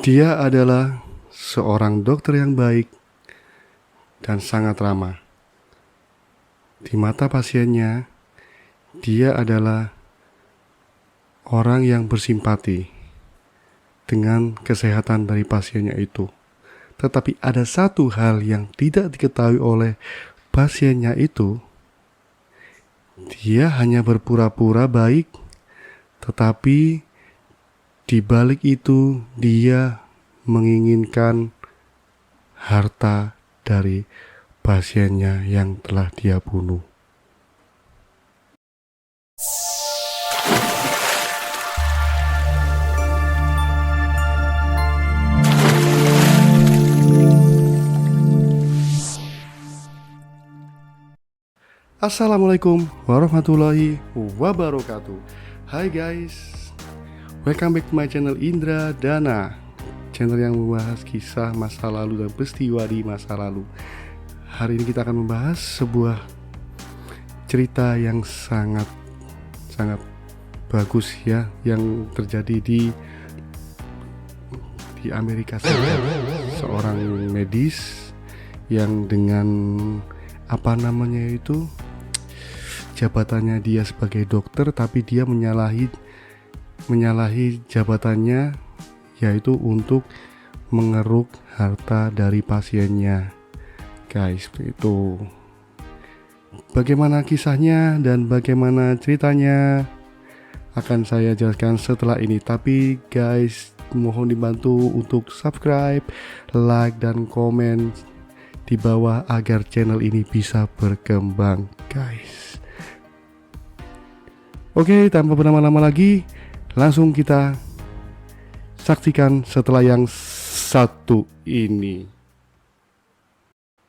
Dia adalah seorang dokter yang baik dan sangat ramah. Di mata pasiennya, dia adalah orang yang bersimpati dengan kesehatan dari pasiennya itu. Tetapi ada satu hal yang tidak diketahui oleh pasiennya itu, dia hanya berpura-pura baik, tetapi di balik itu dia menginginkan harta dari pasiennya yang telah dia bunuh. Assalamualaikum warahmatullahi wabarakatuh. Hai guys, welcome back to my channel Indra Dana, channel yang membahas kisah masa lalu dan peristiwa di masa lalu. Hari ini kita akan membahas sebuah cerita yang sangat bagus ya, yang terjadi di Amerika Serikat. Seorang medis yang dengan jabatannya dia sebagai dokter, tapi dia menyalahi jabatannya, yaitu untuk mengeruk harta dari pasiennya. Guys, itu bagaimana kisahnya dan bagaimana ceritanya akan saya jelaskan setelah ini. Tapi guys, mohon dibantu untuk subscribe, like, dan komen di bawah agar channel ini bisa berkembang, guys. Oke, tanpa berlama-lama lagi, langsung kita saksikan setelah yang satu ini.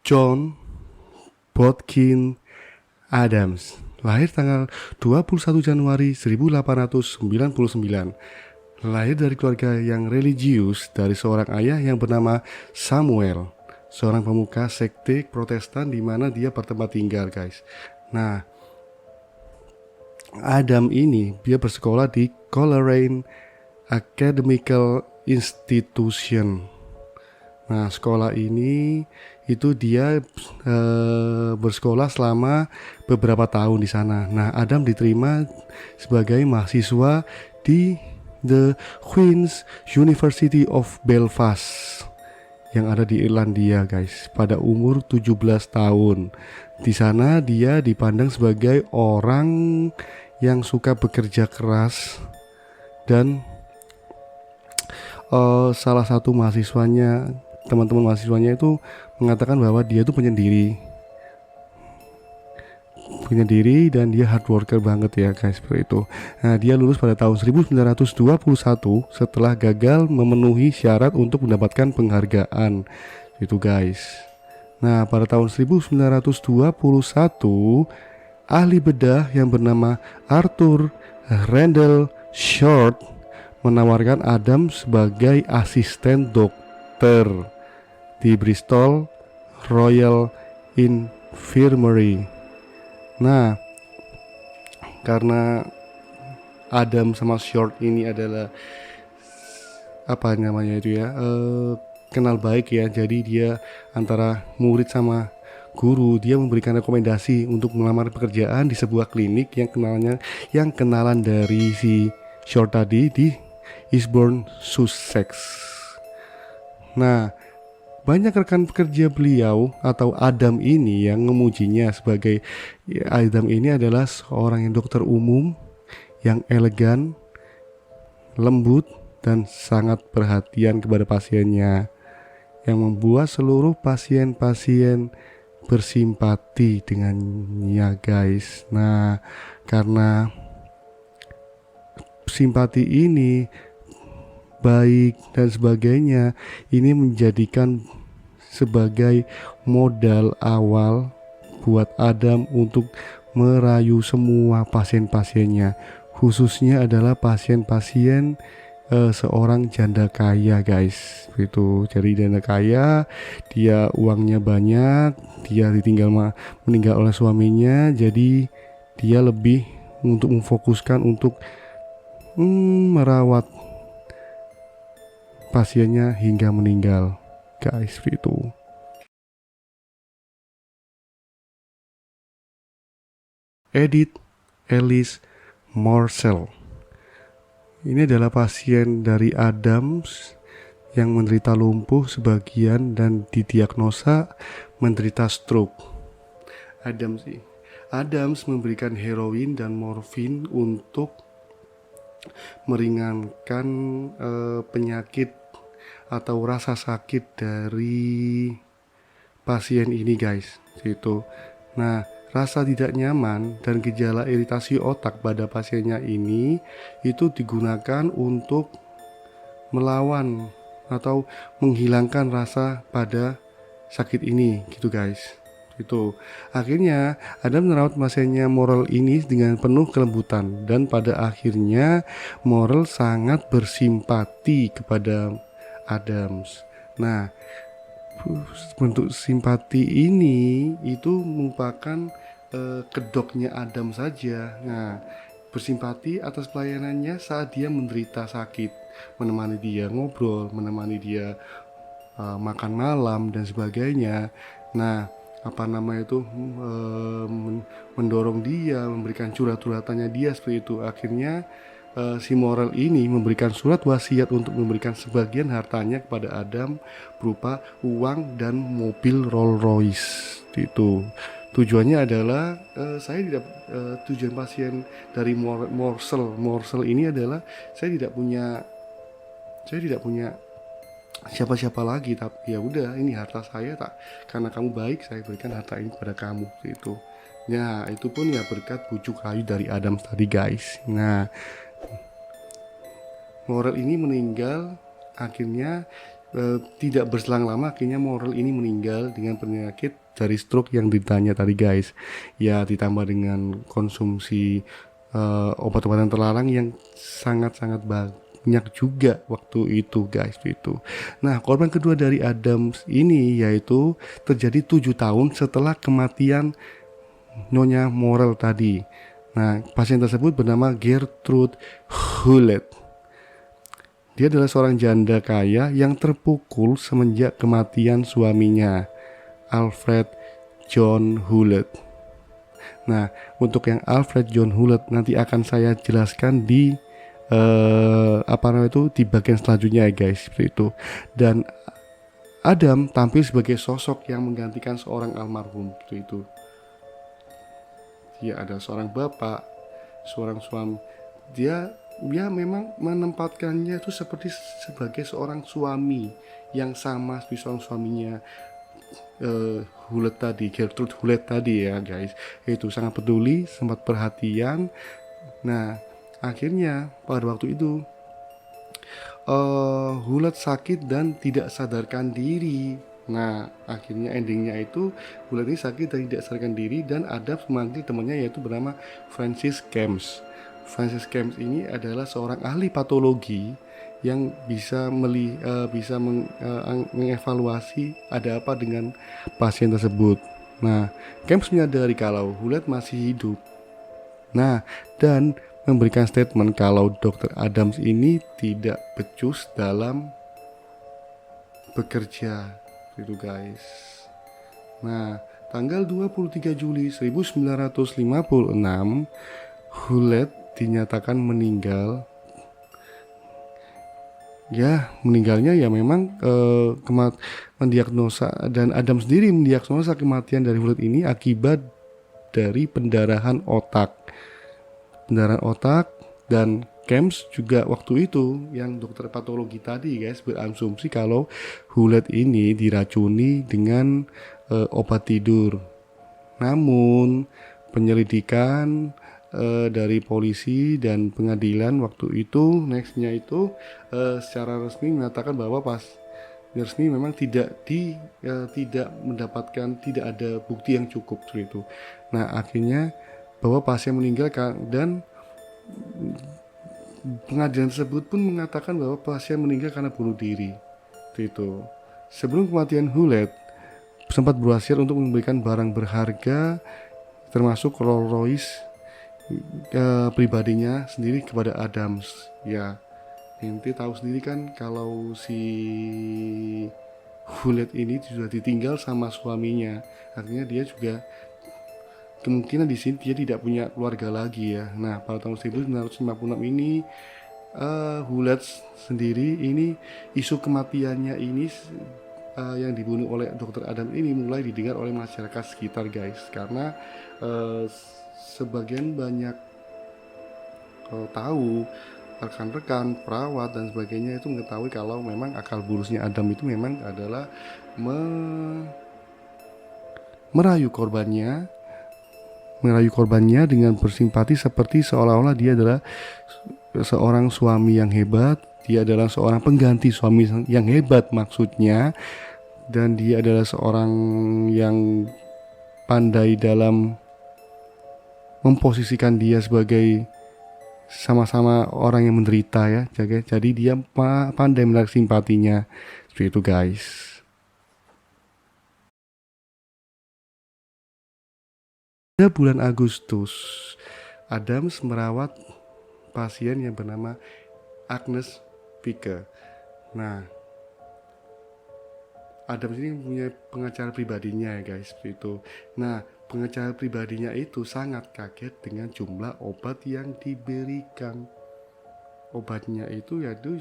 John Bodkin Adams lahir tanggal 21 Januari 1899. Lahir dari keluarga yang religius dari seorang ayah yang bernama Samuel, seorang pemuka sekte Protestan di mana dia bertempat tinggal, guys. Nah, Adam ini dia bersekolah di Coleraine Academical Institution. Nah, sekolah ini itu dia bersekolah selama beberapa tahun di sana. Nah, Adam diterima sebagai mahasiswa di The Queen's University of Belfast yang ada di Irlandia, guys, pada umur 17 tahun. Di sana dia dipandang sebagai orang yang suka bekerja keras dan salah satu teman-teman mahasiswanya itu mengatakan bahwa dia itu penyendiri dan dia hard worker banget ya, guys, seperti itu. Nah, dia lulus pada tahun 1921 setelah gagal memenuhi syarat untuk mendapatkan penghargaan itu, guys. Nah, pada tahun 1921 ahli bedah yang bernama Arthur Randall Short menawarkan Adam sebagai asisten dokter di Bristol Royal Infirmary. Nah, karena Adam sama Short ini adalah kenal baik ya, jadi dia antara murid sama guru, dia memberikan rekomendasi untuk melamar pekerjaan di sebuah klinik yang kenalan dari si Short tadi di Eastbourne, Sussex. Nah, banyak rekan pekerja beliau atau Adam ini yang memujinya sebagai Adam ini adalah seorang yang dokter umum yang elegan, lembut, dan sangat perhatian kepada pasiennya, yang membuat seluruh pasien-pasien bersimpati dengannya, guys. Nah, karena simpati ini, baik dan sebagainya, ini menjadikan sebagai modal awal buat Adam untuk merayu semua pasien-pasiennya, khususnya adalah pasien-pasien seorang janda kaya, guys. Itu jadi janda kaya, dia uangnya banyak, dia meninggal oleh suaminya, jadi dia lebih untuk memfokuskan untuk merawat pasiennya hingga meninggal, guys. Itu Edith Ellis Morsell ini adalah pasien dari Adams yang menderita lumpuh sebagian dan didiagnosa menderita stroke. Adams memberikan heroin dan morfin untuk meringankan penyakit atau rasa sakit dari pasien ini, guys. Itu. Nah, rasa tidak nyaman dan gejala iritasi otak pada pasiennya ini itu digunakan untuk melawan atau menghilangkan rasa pada sakit ini, gitu, guys. Itu. Akhirnya Adam merawat pasiennya Morel ini dengan penuh kelembutan dan pada akhirnya Morel sangat bersimpati kepada Adams. Nah, bentuk simpati ini itu merupakan kedoknya Adam saja. Nah, bersimpati atas pelayanannya saat dia menderita sakit, menemani dia ngobrol, menemani dia makan malam dan sebagainya. Nah, mendorong dia, memberikan curhat-curhatannya dia seperti itu. Akhirnya si Morel ini memberikan surat wasiat untuk memberikan sebagian hartanya kepada Adam berupa uang dan mobil Rolls Royce. Itu tujuannya adalah tujuan pasien dari Morsell ini adalah saya tidak punya siapa-siapa lagi, tapi ya udah, ini harta saya, tak karena kamu baik saya berikan harta ini kepada kamu, itu. Nah, itu pun ya berkat bujuk rayu dari Adam tadi, guys. Nah, Morel ini meninggal akhirnya tidak berselang lama, akhirnya Morel ini meninggal dengan penyakit dari stroke yang ditanya tadi, guys. Ya, ditambah dengan konsumsi obat-obatan terlarang yang sangat-sangat banyak juga waktu itu, guys. Itu. Nah, korban kedua dari Adams ini yaitu terjadi 7 tahun setelah kematian Nyonya Morel tadi. Nah, pasien tersebut bernama Gertrude Hewlett. Dia adalah seorang janda kaya yang terpukul semenjak kematian suaminya, Alfred John Hewlett. Nah, untuk yang Alfred John Hewlett nanti akan saya jelaskan di di bagian selanjutnya, ya, guys, seperti itu. Dan Adam tampil sebagai sosok yang menggantikan seorang almarhum, seperti itu. Dia ada seorang bapak, seorang suami. Dia memang menempatkannya itu sebagai seorang suami yang sama seperti seorang suaminya Hewlett tadi, Gertrude Hewlett tadi, ya, guys. Itu sangat peduli, sempat perhatian. Nah, akhirnya pada waktu itu Hewlett sakit dan tidak sadarkan diri. Nah, akhirnya endingnya itu Hewlett ini sakit dan tidak sadarkan diri, dan ada memanggil temannya yaitu bernama Francis Kemps. Francis Kemps ini adalah seorang ahli patologi yang bisa mengevaluasi ada apa dengan pasien tersebut. Nah, Kemps menyadari kalau Hewlett masih hidup. Nah, dan memberikan statement kalau Dr. Adams ini tidak becus dalam bekerja, gitu, guys. Nah, tanggal 23 Juli 1956 Hewlett dinyatakan meninggal. Ya, meninggalnya ya memang mendiagnosa, dan Adam sendiri mendiagnosa kematian dari Hewlett ini akibat dari pendarahan otak. Dan Kemps juga waktu itu yang dokter patologi tadi, guys, berasumsi kalau Hewlett ini diracuni dengan obat tidur. Namun penyelidikan dari polisi dan pengadilan waktu itu nextnya itu secara resmi mengatakan bahwa resmi memang tidak mendapatkan, tidak ada bukti yang cukup seperti itu. Nah, akhirnya bahwa pasien meninggal, dan pengadilan tersebut pun mengatakan bahwa pasien meninggal karena bunuh diri. Itu. Sebelum kematian Hewlett sempat berwasiat untuk memberikan barang berharga termasuk Rolls Royce pribadinya sendiri kepada Adams. Ya, Ente tahu sendiri kan kalau si Hullet ini sudah ditinggal sama suaminya, artinya dia juga kemungkinan di sini dia tidak punya keluarga lagi ya. Nah, pada tahun 1956 ini Hullet sendiri ini isu kematiannya ini yang dibunuh oleh Dr. Adam ini mulai didengar oleh masyarakat sekitar guys, karena sebagian banyak tahu rekan-rekan perawat dan sebagainya itu mengetahui kalau memang akal bulusnya Adam itu memang adalah merayu korbannya dengan bersimpati, seperti seolah-olah dia adalah seorang suami yang hebat, dia adalah seorang pengganti suami yang hebat maksudnya, dan dia adalah seorang yang pandai dalam memposisikan dia sebagai sama-sama orang yang menderita ya. Jadi dia pandai menarik simpatinya seperti itu guys. Pada bulan Agustus, Adams merawat pasien yang bernama Agnes Pike. Nah, Adams ini punya pengacara pribadinya ya guys, seperti itu. Nah, pengacara pribadinya itu sangat kaget dengan jumlah obat yang diberikan. Obatnya itu ya itu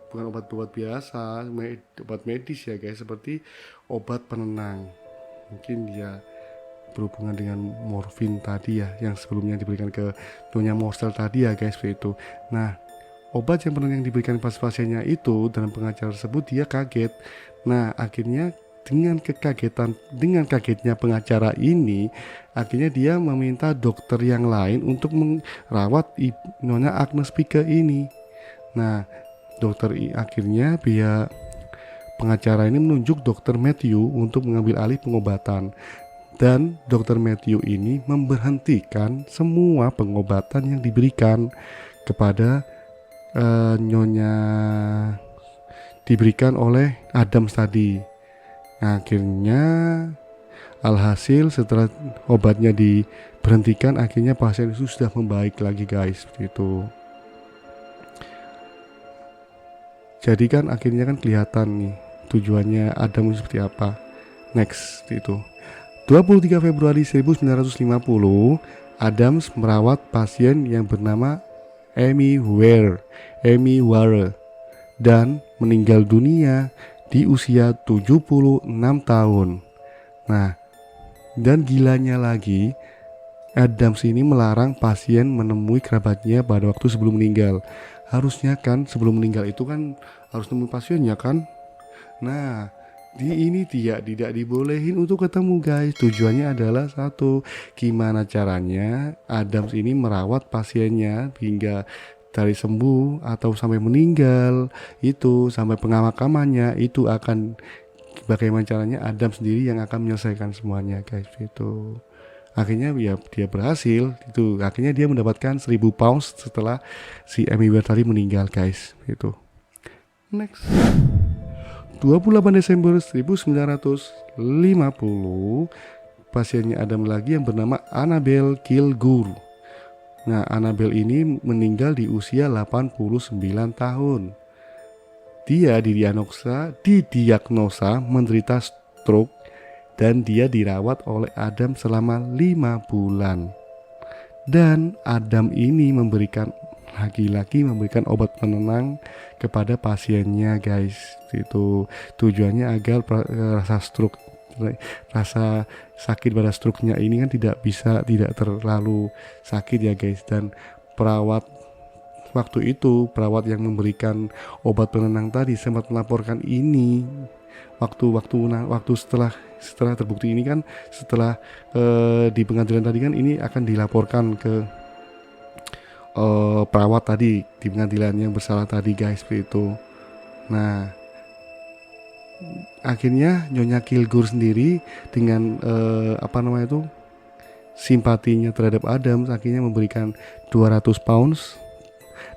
bukan obat-obat biasa, obat medis ya guys, seperti obat penenang. Mungkin dia berhubungan dengan morfin tadi ya, yang sebelumnya diberikan ke Nyonya Morsel tadi ya guys, seperti itu. Nah, obat yang penenang yang diberikan pas pasiennya itu, dalam pengacara tersebut dia kaget. Nah, akhirnya dengan kagetnya pengacara ini, akhirnya dia meminta dokter yang lain untuk merawat Nyonya Agnes Pike ini. Nah, akhirnya pihak pengacara ini menunjuk dokter Matthew untuk mengambil alih pengobatan, dan dokter Matthew ini memberhentikan semua pengobatan yang diberikan kepada Nyonya diberikan oleh Adams tadi. Nah, akhirnya alhasil setelah obatnya diberhentikan, akhirnya pasien itu sudah membaik lagi guys, seperti itu. Jadi kan akhirnya kan kelihatan nih tujuannya Adam seperti apa. Next, itu 23 Februari 1950, Adams merawat pasien yang bernama Amy Ware dan meninggal dunia di usia 76 tahun. Nah, dan gilanya lagi, Adams ini melarang pasien menemui kerabatnya pada waktu sebelum meninggal. Harusnya kan sebelum meninggal itu kan harus nemui pasiennya kan. Nah, ini tidak dibolehin untuk ketemu guys. Tujuannya adalah satu, gimana caranya Adams ini merawat pasiennya hingga dari sembuh atau sampai meninggal, itu sampai pemakamannya, itu akan bagaimana caranya Adam sendiri yang akan menyelesaikan semuanya guys. Itu akhirnya ya dia berhasil, itu akhirnya dia mendapatkan 1.000 pounds setelah si Amy Ware tadi meninggal guys. Itu next, 28 Desember 1950, pasiennya Adam lagi yang bernama Annabel Kilgour. Nah, Annabel ini meninggal di usia 89 tahun. Dia didiagnosa menderita stroke dan dia dirawat oleh Adam selama 5 bulan. Dan Adam ini memberikan memberikan obat penenang kepada pasiennya guys. Itu tujuannya agar rasa sakit pada stroke-nya ini kan tidak terlalu sakit ya guys. Dan perawat yang memberikan obat penenang tadi sempat melaporkan ini waktu setelah terbukti ini kan, setelah di pengadilan tadi kan ini akan dilaporkan ke perawat tadi di pengadilan yang bersalah tadi guys, seperti itu. Nah, akhirnya Nyonya Kilgour sendiri dengan simpatinya terhadap Adams, akhirnya memberikan 200 pounds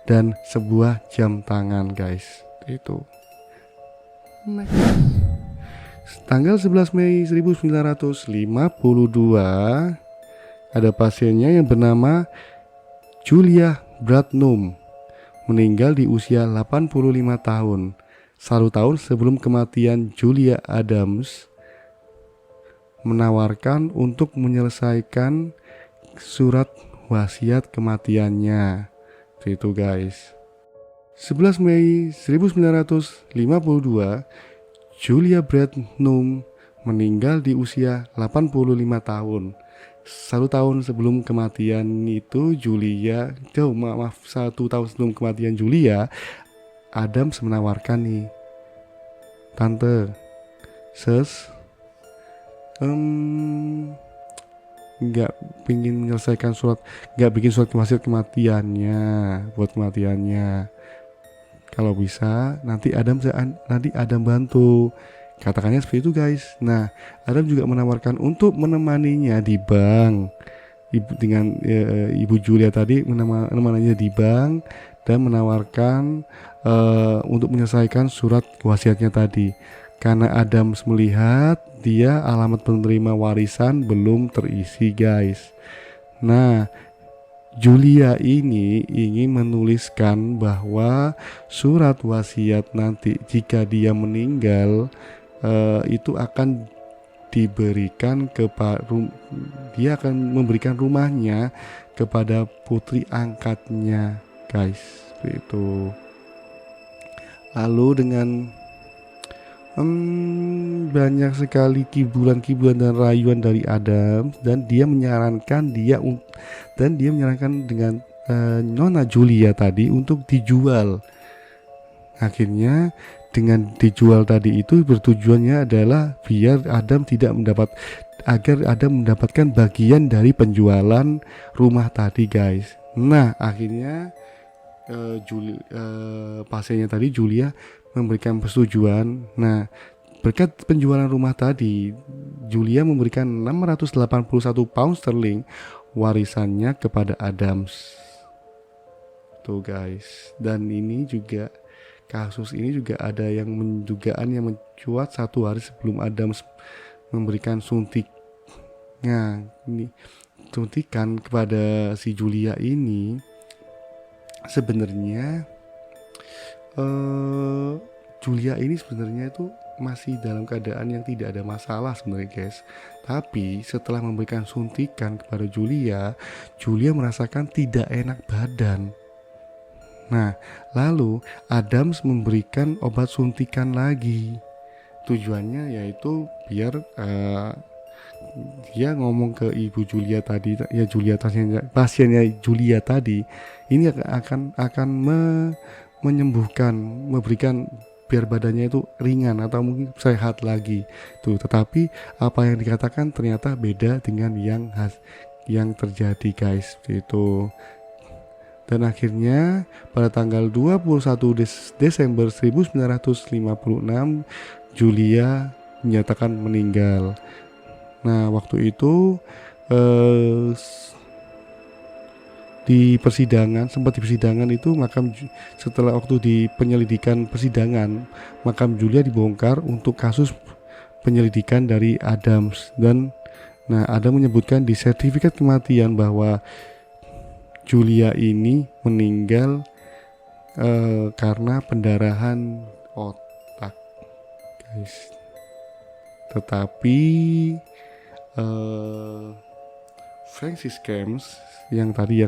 dan sebuah jam tangan guys. Itu tanggal 11 Mei 1952, ada pasiennya yang bernama Julia Bradnum meninggal di usia 85 tahun. 1 tahun sebelum kematian, Julia Adams menawarkan untuk menyelesaikan surat wasiat kematiannya. Itu guys. 11 Mei 1952, Julia Bradnum meninggal di usia 85 tahun. 1 tahun sebelum kematian itu Julia, 1 tahun sebelum kematian Julia, Adams menawarkan nih, tante, ses, nggak pingin menyelesaikan nggak bikin surat wasiat kematiannya, buat kematiannya. Kalau bisa nanti Adam bantu. Katakannya seperti itu guys. Nah, Adam juga menawarkan untuk menemaninya di bank. Ibu Julia tadi menemaninya di bank dan menawarkan untuk menyelesaikan surat wasiatnya tadi. Karena Adams melihat dia alamat penerima warisan belum terisi guys. Nah, Julia ini ingin menuliskan bahwa surat wasiat nanti jika dia meninggal itu akan diberikan dia akan memberikan rumahnya kepada putri angkatnya guys, itu. Lalu dengan banyak sekali kibulan dan rayuan dari Adam, dan dia menyarankan dengan Nona Julia tadi untuk dijual. Akhirnya dengan dijual tadi itu bertujuannya adalah agar Adam mendapatkan bagian dari penjualan rumah tadi guys. Nah, akhirnya pasiennya tadi Julia memberikan persetujuan. Nah, berkat penjualan rumah tadi, Julia memberikan 681 pound sterling warisannya kepada Adams. Tuh guys. Dan kasus ini juga ada yang dugaan yang mencuat 1 hari sebelum Adams memberikan suntikan kepada si Julia ini. Sebenarnya Julia ini sebenarnya itu masih dalam keadaan yang tidak ada masalah sebenarnya guys. Tapi setelah memberikan suntikan kepada Julia merasakan tidak enak badan. Nah, lalu Adams memberikan obat suntikan lagi. Tujuannya yaitu biar dia ngomong ke ibu Julia tadi, ya pasiennya Julia tadi, ini akan menyembuhkan, memberikan biar badannya itu ringan atau mungkin sehat lagi tuh. Tetapi apa yang dikatakan ternyata beda dengan yang terjadi guys, itu. Dan akhirnya pada tanggal 21 Desember 1956 Julia menyatakan meninggal. Nah, waktu itu sempat di persidangan itu setelah waktu di penyelidikan persidangan, makam Julia dibongkar untuk kasus penyelidikan dari Adams. Dan Adam menyebutkan di sertifikat kematian bahwa Julia ini meninggal karena pendarahan otak guys. Tetapi Francis Kemp yang tadi ya,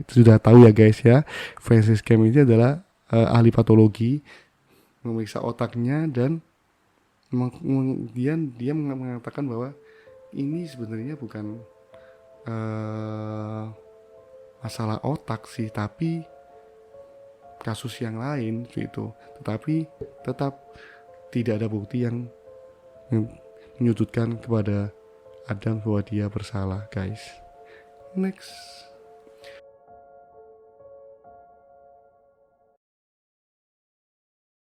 sudah tahu ya guys ya, Francis Kemp ini adalah ahli patologi, memeriksa otaknya, dan kemudian dia mengatakan bahwa ini sebenarnya bukan masalah otak sih, tapi kasus yang lain gitu. Tetapi tetap tidak ada bukti yang menyudutkan kepada Adam bahwa dia bersalah guys. Next.